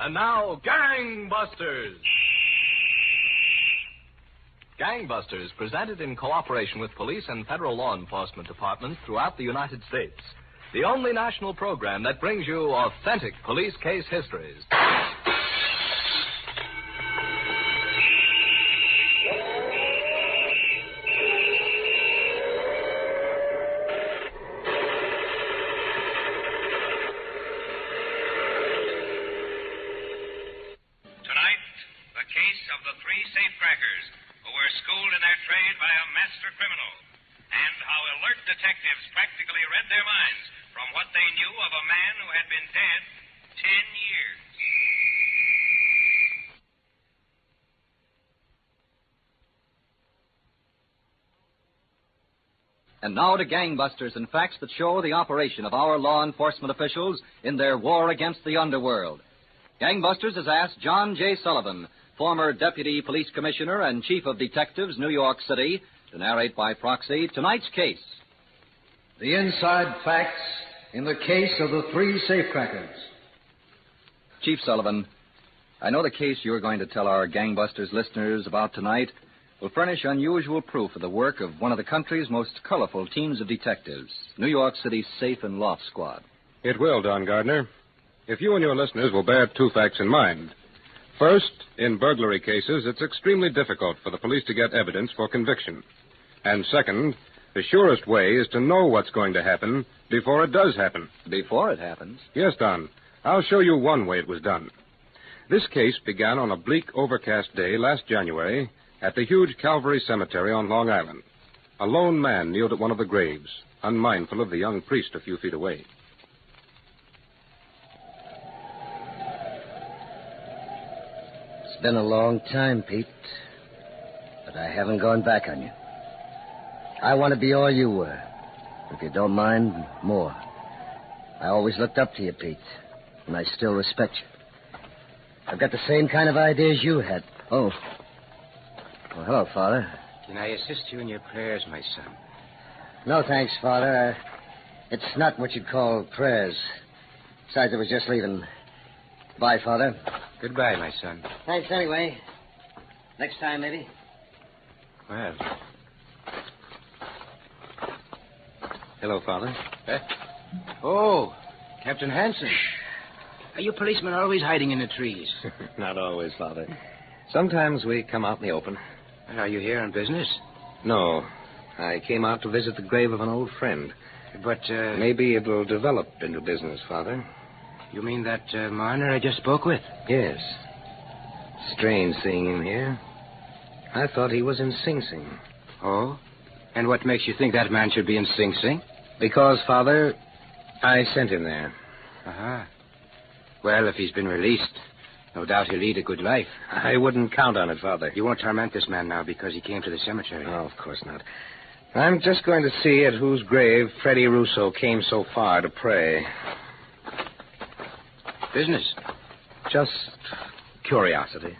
And now, Gangbusters! Gangbusters, presented in cooperation with police and federal law enforcement departments throughout the United States. The only national program that brings you authentic police case histories. Of the three safecrackers who were schooled in their trade by a master criminal, and how alert detectives practically read their minds from what they knew of a man who had been dead 10 years. And now to Gangbusters and facts that show the operation of our law enforcement officials in their war against the underworld. Gangbusters has asked John J. Sullivan, former Deputy Police Commissioner and Chief of Detectives, New York City, to narrate by proxy tonight's case. The inside facts in the case of the three safecrackers. Chief Sullivan, I know the case you're going to tell our Gangbusters listeners about tonight will furnish unusual proof of the work of one of the country's most colorful teams of detectives, New York City's Safe and Loft Squad. It will, Don Gardner. If you and your listeners will bear two facts in mind. First, in burglary cases, it's extremely difficult for the police to get evidence for conviction. And second, the surest way is to know what's going to happen before it does happen. Before it happens? Yes, Don. I'll show you one way it was done. This case began on a bleak, overcast day last January at the huge Calvary Cemetery on Long Island. A lone man kneeled at one of the graves, unmindful of the young priest a few feet away. It's been a long time, Pete, but I haven't gone back on you. I want to be all you were. If you don't mind, more. I always looked up to you, Pete, and I still respect you. I've got the same kind of ideas you had. Oh. Well, hello, Father. Can I assist you in your prayers, my son? No, thanks, Father. It's not what you'd call prayers. Besides, I was just leaving. Bye, Father. Goodbye, my son. Thanks anyway. Next time, maybe. Well. Hello, Father. Oh, Captain Hanson. Are you policemen always hiding in the trees? Not always, Father. Sometimes we come out in the open. And are you here on business? No. I came out to visit the grave of an old friend. But, Maybe it'll develop into business, Father. You mean that Marner I just spoke with? Yes. Strange seeing him here. I thought he was in Sing Sing. Oh? And what makes you think that man should be in Sing Sing? Because, Father, I sent him there. Uh-huh. Well, if he's been released, no doubt he'll lead a good life. I wouldn't count on it, Father. You won't torment this man now because he came to the cemetery. Oh, of course not. I'm just going to see at whose grave Freddie Russo came so far to pray. Business? Just curiosity.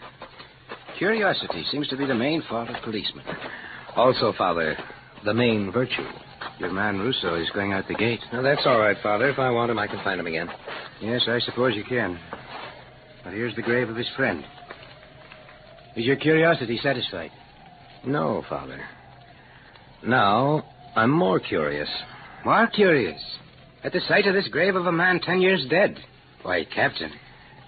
Curiosity seems to be the main fault of policemen. Also, Father, the main virtue. Your man Russo is going out the gate. Now, that's all right, Father. If I want him, I can find him again. Yes, I suppose you can. But here's the grave of his friend. Is your curiosity satisfied? No, Father. Now, I'm more curious. More curious? At the sight of this grave of a man 10 years dead? Why, Captain.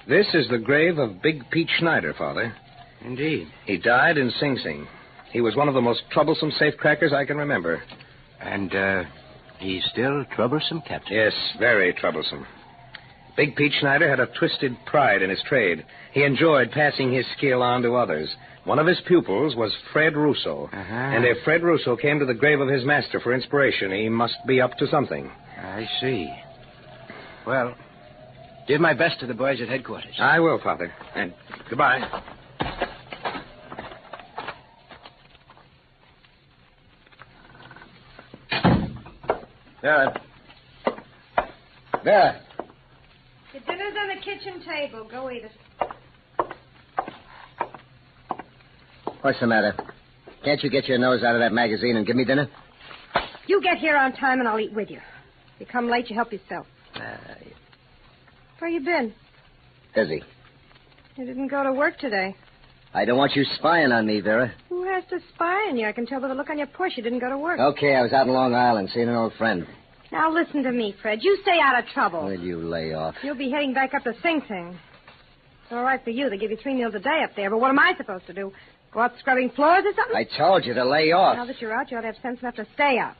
This is the grave of Big Pete Schneider, Father. Indeed. He died in Sing Sing. He was one of the most troublesome safecrackers I can remember. And, he's still troublesome, Captain? Yes, very troublesome. Big Pete Schneider had a twisted pride in his trade. He enjoyed passing his skill on to others. One of his pupils was Fred Russo. Uh-huh. And if Fred Russo came to the grave of his master for inspiration, he must be up to something. I see. Well, give my best to the boys at headquarters. I will, Father. And goodbye. Vera. Vera. The dinner's on the kitchen table. Go eat it. What's the matter? Can't you get your nose out of that magazine and give me dinner? You get here on time and I'll eat with you. If you come late, you help yourself. Where you been? Busy. You didn't go to work today. I don't want you spying on me, Vera. Who has to spy on you? I can tell by the look on your push you didn't go to work. Okay, I was out in Long Island seeing an old friend. Now listen to me, Fred. You stay out of trouble. Will you lay off? You'll be heading back up to Sing Sing. It's all right for you. They give you 3 meals a day up there, but what am I supposed to do? Go out scrubbing floors or something? I told you to lay off. Now that you're out, you ought to have sense enough to stay out.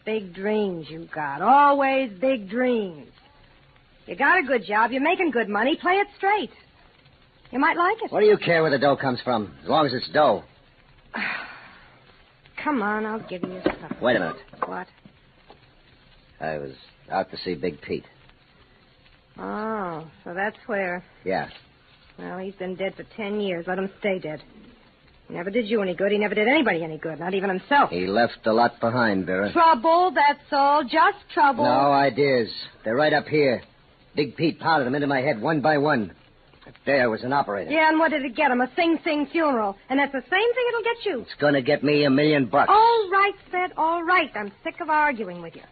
Big dreams you got. Always big dreams. You got a good job. You're making good money. Play it straight. You might like it. What do you care where the dough comes from, as long as it's dough? Come on, I'll give you something. Wait a minute. What? I was out to see Big Pete. Oh, so that's where. Yeah. Well, he's been dead for 10 years. Let him stay dead. He never did you any good. He never did anybody any good, not even himself. He left a lot behind, Vera. Trouble, that's all. Just trouble. No ideas. They're right up here. Big Pete pounded them into my head one by one. But there was an operator. Yeah, and what did it get him? A Sing Sing funeral. And that's the same thing it'll get you. It's going to get me $1 million. All right, Fred, all right. I'm sick of arguing with you.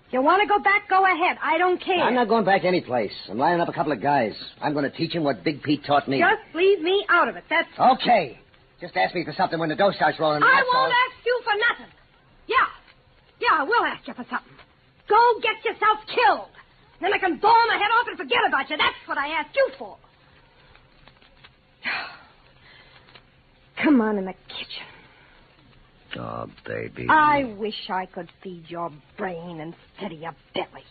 If you want to go back, go ahead. I don't care. I'm not going back any place. I'm lining up a couple of guys. I'm going to teach them what Big Pete taught me. Just leave me out of it. That's... Okay. Just ask me for something when the dough starts rolling. I won't ask you for nothing. Yeah, I will ask you for something. Go get yourself killed. Then I can blow my head off and forget about you. That's what I asked you for. Come on in the kitchen. Oh, baby. I wish I could feed your brain instead of your belly.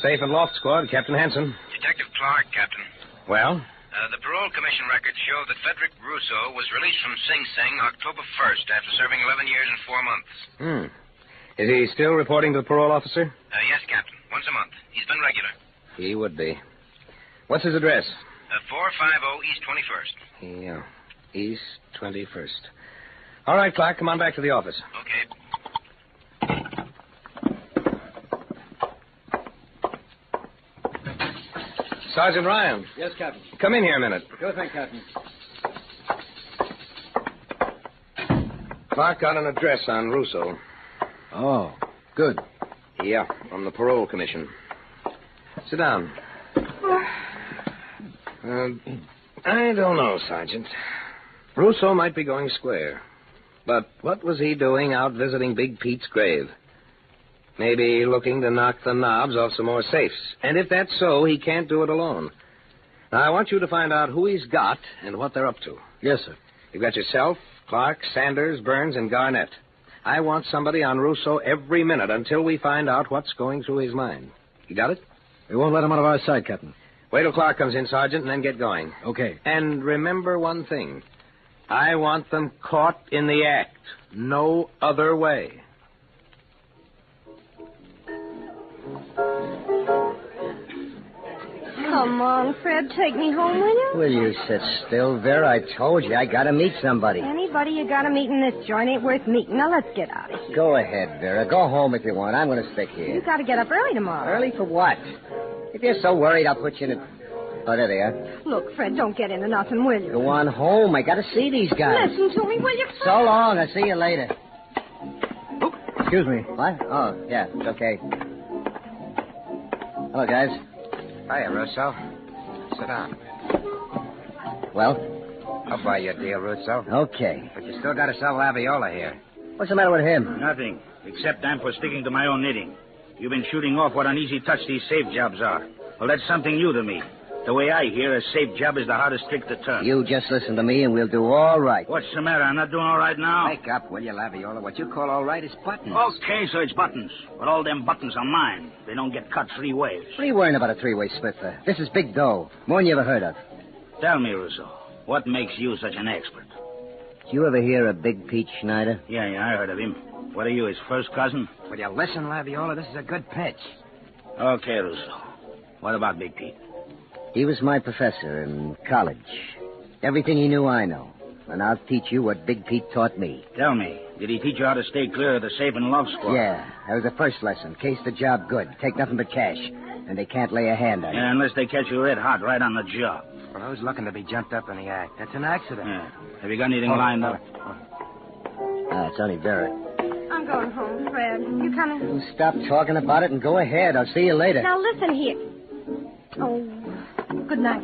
Safe and loft squad, Captain Hanson. Detective Clark, Captain. Well? The parole commission records show that Frederick Russo was released from Sing Sing October 1st after serving 11 years and 4 months. Is he still reporting to the parole officer? Yes, Captain. Once a month. He's been regular. He would be. What's his address? 450 East 21st. Yeah, East 21st. All right, Clark, come on back to the office. Okay. Sergeant Ryan. Yes, Captain. Come in here a minute. Sure thing, Captain. Clark got an address on Russo. Oh, good. Yeah, from the parole commission. Sit down. I don't know, Sergeant. Russo might be going square. But what was he doing out visiting Big Pete's grave? Maybe looking to knock the knobs off some more safes. And if that's so, he can't do it alone. Now, I want you to find out who he's got and what they're up to. Yes, sir. You've got yourself, Clark, Sanders, Burns, and Garnett. I want somebody on Russo every minute until we find out what's going through his mind. You got it? We won't let him out of our sight, Captain. Wait till Clark comes in, Sergeant, and then get going. Okay. And remember one thing. I want them caught in the act. No other way. Come on, Fred. Take me home, will you? Will you sit still, Vera? I told you I got to meet somebody. Anybody you got to meet in this joint ain't worth meeting. Now, let's get out of here. Go ahead, Vera. Go home if you want. I'm going to stick here. You got to get up early tomorrow. Early for what? If you're so worried, I'll put you in a... Oh, there they are. Look, Fred, don't get into nothing, will you? Go on home. I got to see these guys. Listen to me, will you, Fred? So long. I'll see you later. Oh, excuse me. What? Oh, yeah, it's okay. Hello, guys. Hiya, Russo. Sit down. Well? I'll buy you a deal, Russo. Okay. But you still got to sell Laviola here. What's the matter with him? Nothing, except I'm for sticking to my own knitting. You've been shooting off what an easy touch these safe jobs are. Well, that's something new to me. The way I hear, a safe job is the hardest trick to turn. You just listen to me and we'll do all right. What's the matter? I'm not doing all right now? Wake up, will you, Laviola? What you call all right is buttons. Okay, so it's buttons. But all them buttons are mine. They don't get cut 3 ways. What are you worrying about a 3-way split for? This is big dough. More than you ever heard of. Tell me, Russo, what makes you such an expert? Did you ever hear of Big Pete Schneider? Yeah, I heard of him. What are you, his first cousin? Will you listen, Laviola? This is a good pitch. Okay, Russo. What about Big Pete? He was my professor in college. Everything he knew, I know. And I'll teach you what Big Pete taught me. Tell me, did he teach you how to stay clear of the safe and love squad? Yeah, that was the first lesson. Case the job good. Take nothing but cash. And they can't lay a hand on you. Yeah, unless they catch you red hot right on the job. Well, who's looking to be jumped up in the act? That's an accident. Yeah. Have you got anything lined up? It's only Vera. I'm going home, Fred. You coming? Well, stop talking about it and go ahead. I'll see you later. Now, listen here. Oh, good night.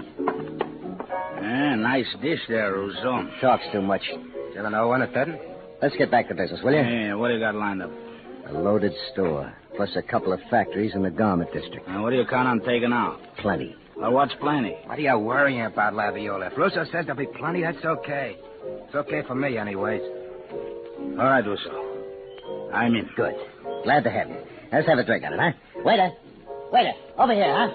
Nice dish there, Rousseau. Talks too much. You ever know when it didn't? Let's get back to business, will you? Yeah, what do you got lined up? A loaded store, plus a couple of factories in the garment district. What do you count on taking out? Plenty. Well, what's plenty? What are you worrying about, Laviola? If Russo says there'll be plenty, that's okay. It's okay for me, anyways. All right, Rousseau. I'm in. Good. Glad to have you. Let's have a drink on it, huh? Waiter! Waiter! Over here, huh?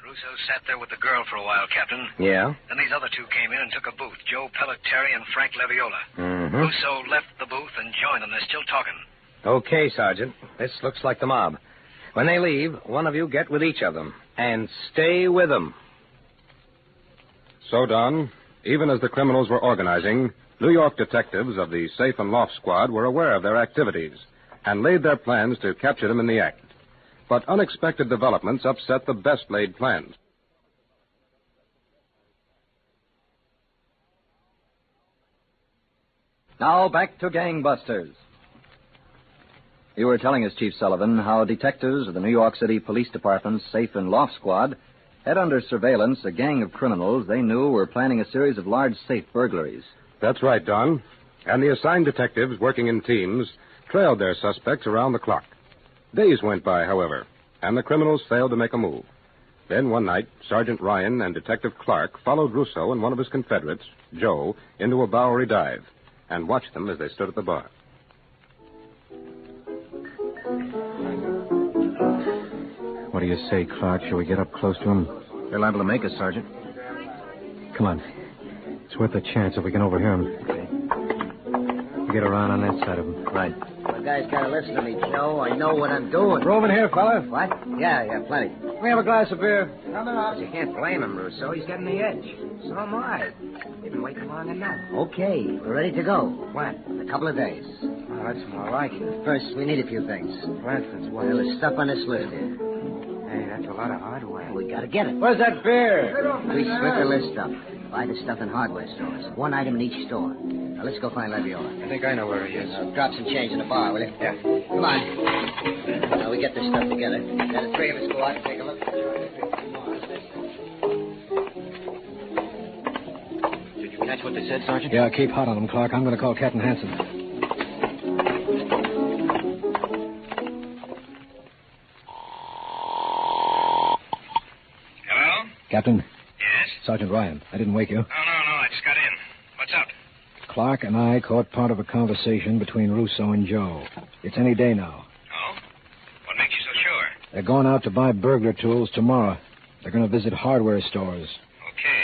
Russo sat there with the girl for a while, Captain. Yeah? Then these other two came in and took a booth, Joe Pelletieri and Frank Laviola. Mm-hmm. Russo left the booth and joined them. They're still talking. Okay, Sergeant. This looks like the mob. When they leave, one of you get with each of them. And stay with them. So, Don, even as the criminals were organizing, New York detectives of the Safe and Loft Squad were aware of their activities and laid their plans to capture them in the act. But unexpected developments upset the best-laid plans. Now back to Gangbusters. You were telling us, Chief Sullivan, how detectives of the New York City Police Department's Safe and Loft Squad had under surveillance a gang of criminals they knew were planning a series of large safe burglaries. That's right, Don. And the assigned detectives, working in teams, trailed their suspects around the clock. Days went by, however, and the criminals failed to make a move. Then one night, Sergeant Ryan and Detective Clark followed Russo and one of his Confederates, Joe, into a Bowery dive and watched them as they stood at the bar. What do you say, Clark? Shall we get up close to him? They're liable to make us, Sergeant. Come on. It's worth a chance if we can overhear him. Okay. We get around on that side of him. Right. You guys gotta listen to me, Joe. I know what I'm doing. Room in here, fella. What? Yeah, plenty. We have a glass of beer. But you can't blame him, Russo. He's getting the edge. So am I. You've been waiting long enough. Okay, we're ready to go. When? In a couple of days. Oh, that's more like it. First, we need a few things. For instance, what? Well, there's stuff on this list here. Hey, that's a lot of hardware. We gotta get it. Where's that beer? We split the list up. Buy the stuff in hardware stores. One item in each store. Now, let's go find Laviola. I think I know where he is. Drop some change in the bar, will you? Yeah. Come on. Now, we get this stuff together. Now, the three of us go out and take a look. Did you catch what they said, Sergeant? Yeah, keep hot on him, Clark. I'm going to call Captain Hanson. Hello? Captain, Yes? Sergeant Ryan. I didn't wake you. Oh, no, I just got in. What's up? Clark and I caught part of a conversation between Russo and Joe. It's any day now. Oh? What makes you so sure? They're going out to buy burglar tools tomorrow. They're going to visit hardware stores. Okay.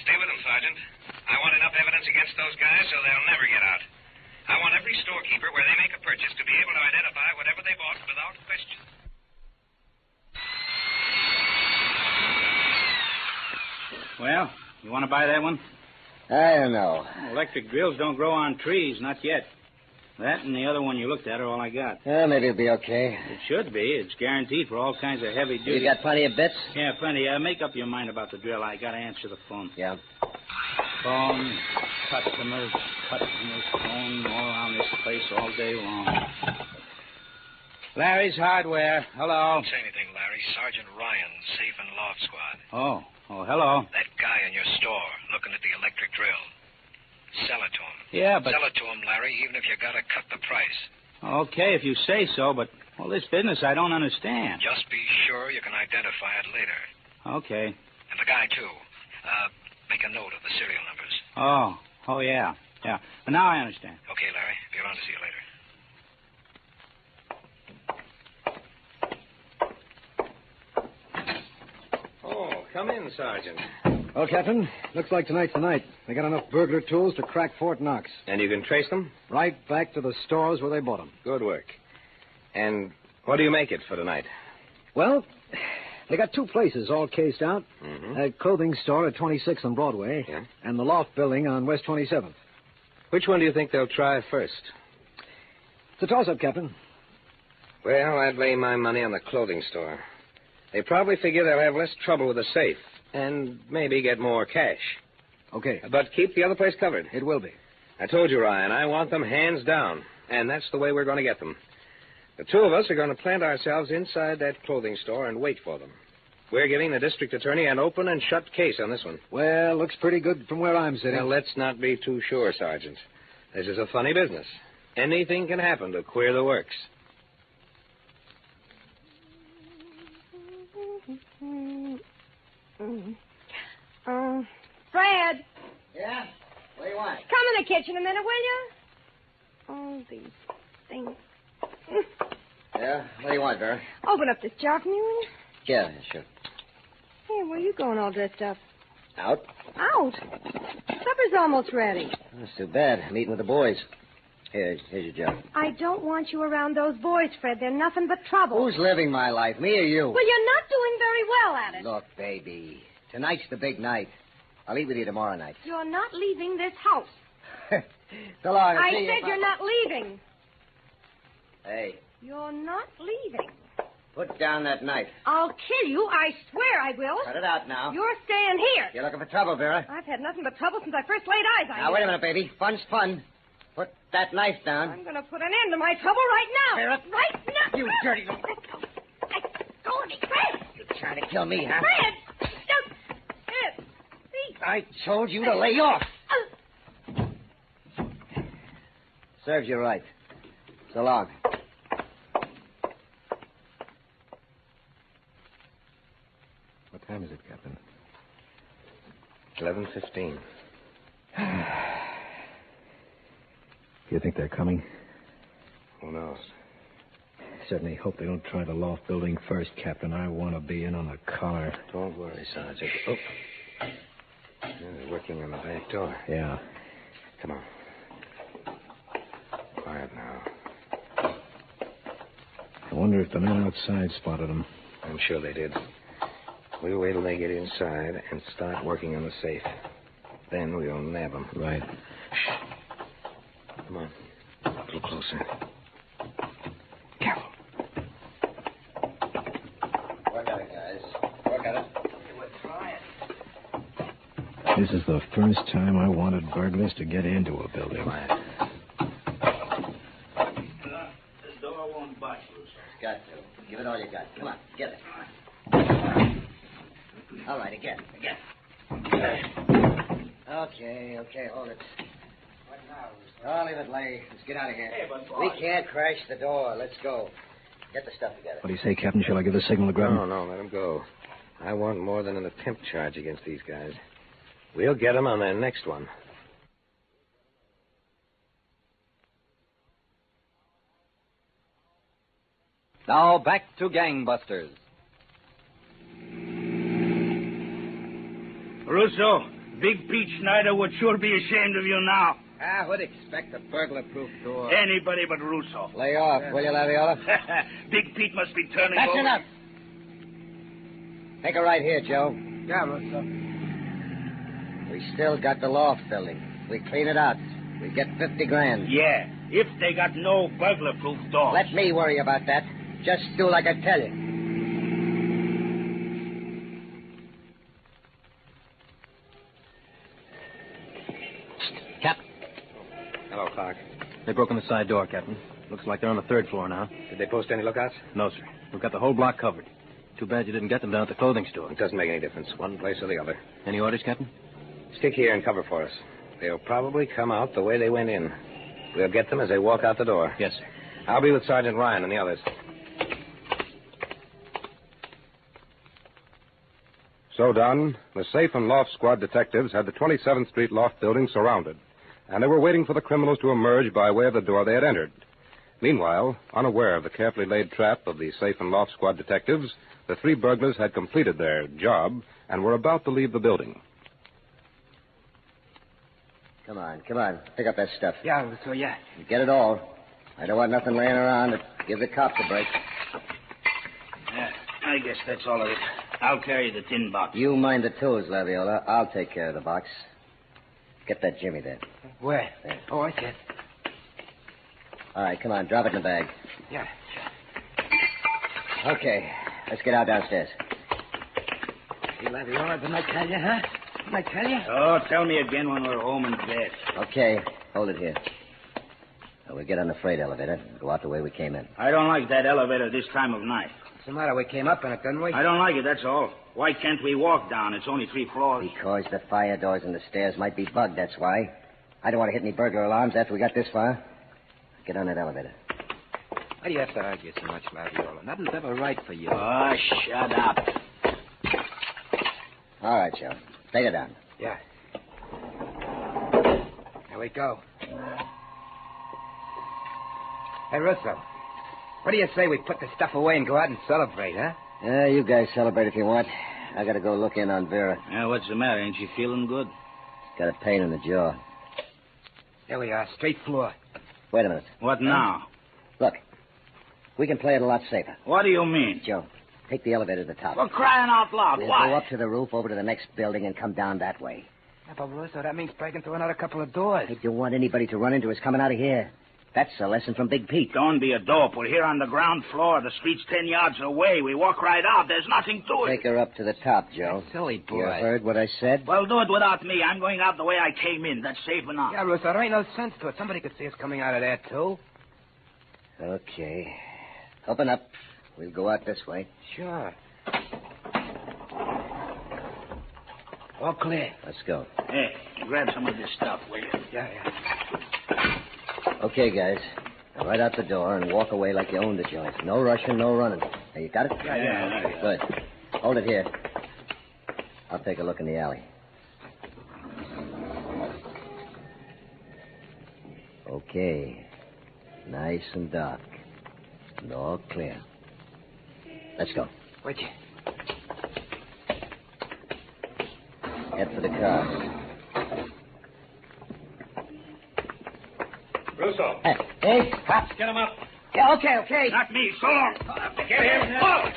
Stay with them, Sergeant. I want enough evidence against those guys so they'll never get out. I want every storekeeper where they make a purchase to be able to identify whatever they bought without question. Well, you want to buy that one? I don't know. Electric drills don't grow on trees, not yet. That and the other one you looked at are all I got. Maybe it'll be okay. It should be. It's guaranteed for all kinds of heavy duty. You got plenty of bits? Yeah, plenty. Make up your mind about the drill. I got to answer the phone. Yeah. Phone, customers, phone all around this place all day long. Larry's Hardware. Hello. Don't say anything, Larry. Sergeant Ryan, Safe and Loft Squad. Oh, hello. That guy in your store looking at the electric drill. Sell it to him. Yeah, but... Sell it to him, Larry, even if you got to cut the price. Okay, if you say so, but, well, this business I don't understand. Just be sure you can identify it later. Okay. And the guy, too. Make a note of the serial numbers. Oh, yeah. Yeah. But now I understand. Okay, Larry. Be around to see you later. Come in, Sergeant. Well, Captain, looks like tonight's the night. They got enough burglar tools to crack Fort Knox. And you can trace them? Right back to the stores where they bought them. Good work. And what do you make it for tonight? Well, they got two places all cased out. Mm-hmm. A clothing store at 26th on Broadway. Yeah. And the Loft Building on West 27th. Which one do you think they'll try first? It's a toss-up, Captain. Well, I'd lay my money on the clothing store. They probably figure they'll have less trouble with the safe and maybe get more cash. Okay. But keep the other place covered. It will be. I told you, Ryan, I want them hands down. And that's the way we're going to get them. The two of us are going to plant ourselves inside that clothing store and wait for them. We're giving the district attorney an open and shut case on this one. Well, looks pretty good from where I'm sitting. Now, let's not be too sure, Sergeant. This is a funny business. Anything can happen to queer the works. Fred. Yeah? What do you want? Come in the kitchen a minute, will you? Oh, these things. Yeah? What do you want, Vera? Open up this jar for me, will you? Yeah, sure. Hey, where are you going all dressed up? Out? Out? Supper's almost ready. Oh, that's too bad. I'm eating with the boys. Here's your jar. I don't want you around those boys, Fred. They're nothing but trouble. Who's living my life, me or you? Well, you're not doing very well at it. Look, baby, tonight's the big night. I'll eat with you tomorrow night. You're not leaving this house. So long. I said you're not leaving. Hey, You're not leaving. put down that knife. I'll kill you. I swear I will. Cut it out now. You're staying here. You're looking for trouble, Vera. I've had nothing but trouble since I first laid eyes on you. Now, wait a minute, baby. Fun's fun. Put that knife down. I'm going to put an end to my trouble right now. Vera. Right now. You dirty little... Go with me, Fred. You're trying to kill me, huh? Fred. Fred. See. I told you to lay off. Serves you right. So long. What time is it, Captain? 11:15. You think they're coming? Who knows? Certainly hope they don't try the loft building first, Captain. I want to be in on the car. Don't worry, Sergeant. Oh. Yeah, they're working on the back door. Yeah. Come on. Quiet now. I wonder if the men outside spotted them. I'm sure they did. We'll wait till they get inside and start working on the safe. Then we'll nab them. Right. Come on. A little closer. Careful. Work at it, guys. Work at it. This is the first time I wanted burglars to get into a building. Quiet. This door won't budge, Russo. Got to. Give it all you got. Come on, get it. All right, again. Okay, hold it. What now? Oh, leave it lay. Let's get out of here. Hey, but We can't crash the door. Let's go. Get the stuff together. What do you say, Captain? Shall I give the signal to grab him? No, let them go. I want more than an attempt charge against these guys. We'll get them on their next one. Now back to Gangbusters. Russo, Big Pete Schneider would sure be ashamed of you now. I would expect a burglar-proof door. Anybody but Russo. Lay off, will you, Laviola? Big Pete must be turning That's over. enough. Take a right here, Joe. Yeah, Russo. We still got the loft building. We clean it out. We get 50 grand. Yeah, if they got no burglar-proof doors. Let me worry about that. Just do like I tell you. Cap, Hello, Clark. They've broken the side door, Captain. Looks like they're on the third floor now. Did they post any lookouts? No, sir. We've got the whole block covered. Too bad you didn't get them down at the clothing store. It doesn't make any difference, one place or the other. Any orders, Captain? Stick here and cover for us. They'll probably come out the way they went in. We'll get them as they walk out the door. Yes, sir. I'll be with Sergeant Ryan and the others. So done, the safe and loft squad detectives had the 27th Street loft building surrounded, and they were waiting for the criminals to emerge by way of the door they had entered. Meanwhile, unaware of the carefully laid trap of the safe and loft squad detectives, the three burglars had completed their job and were about to leave the building. Come on. Pick up that stuff. Yeah, Russo, yeah. Get it all. I don't want nothing laying around that gives the cops a break. Yeah, I guess that's all of it. I'll carry the tin box. You mind the tools, Laviola. I'll take care of the box. Get that Jimmy there. Where? There. Oh, I see it. All right, come on. Drop it in the bag. Yeah. Okay. Let's get out downstairs. See, Laviola, didn't I tell you, huh? Didn't I tell you? Oh, tell me again when we're home in bed. Okay, hold it here. Now, we'll get on the freight elevator and go out the way we came in. I don't like that elevator this time of night. What's the matter? We came up in it, didn't we? I don't like it, that's all. Why can't we walk down? It's only 3 floors. Because the fire doors and the stairs might be bugged, that's why. I don't want to hit any burglar alarms after we got this far. Get on that elevator. Why do you have to argue so much, Laviola? Nothing's ever right for you. Oh, shut up. All right, Joe. Take it down. Yeah. Here we go. Hey, Russo. What do you say we put the stuff away and go out and celebrate, huh? Yeah, you guys celebrate if you want. I gotta go look in on Vera. Yeah, what's the matter? Ain't she feeling good? Got a pain in the jaw. There we are, straight floor. Wait a minute. What now? Look, we can play it a lot safer. What do you mean? Joe, take the elevator to the top. We're crying out loud. We'll Why? go up to the roof, over to the next building, and come down that way. Yeah, but Russo, that means breaking through another couple of doors. If you want anybody to run into us coming out of here, that's a lesson from Big Pete. Don't be a dope. We're here on the ground floor. The street's 10 yards away. We walk right out. There's nothing to it. Take her up to the top, Joe. Silly boy. You heard what I said? Well, do it without me. I'm going out the way I came in. That's safe enough. Yeah, Russo, there ain't no sense to it. Somebody could see us coming out of there, too. Okay. Open up. We'll go out this way. Sure. All clear. Let's go. Hey, grab some of this stuff, will you? Yeah. Okay, guys. Now, right out the door and walk away like you own the joint. No rushing, no running. Now, you got it? Yeah. Good. Hold it here. I'll take a look in the alley. Okay. Nice and dark. And all clear. Let's go. Would you? Head for the car. Russo. Hey. Get him up. Yeah, okay. Not me. So long. Get him. Oh.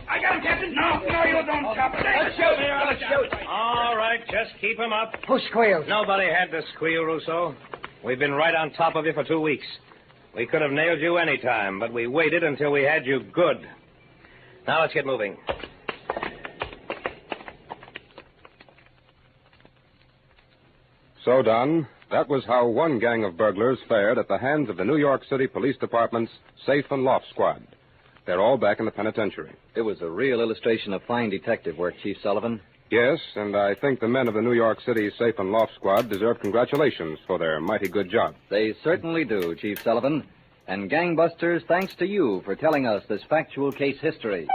I got him, Captain. No, you don't, Captain. Let's shoot. All right, just keep him up. Who squealed? Nobody had to squeal, Russo. We've been right on top of you for 2 weeks. We could have nailed you any time, but we waited until we had you good. Now let's get moving. So, Don, that was how one gang of burglars fared at the hands of the New York City Police Department's Safe and Loft Squad. They're all back in the penitentiary. It was a real illustration of fine detective work, Chief Sullivan. Yes, and I think the men of the New York City Safe and Loft Squad deserve congratulations for their mighty good job. They certainly do, Chief Sullivan. And Gangbusters, thanks to you for telling us this factual case history.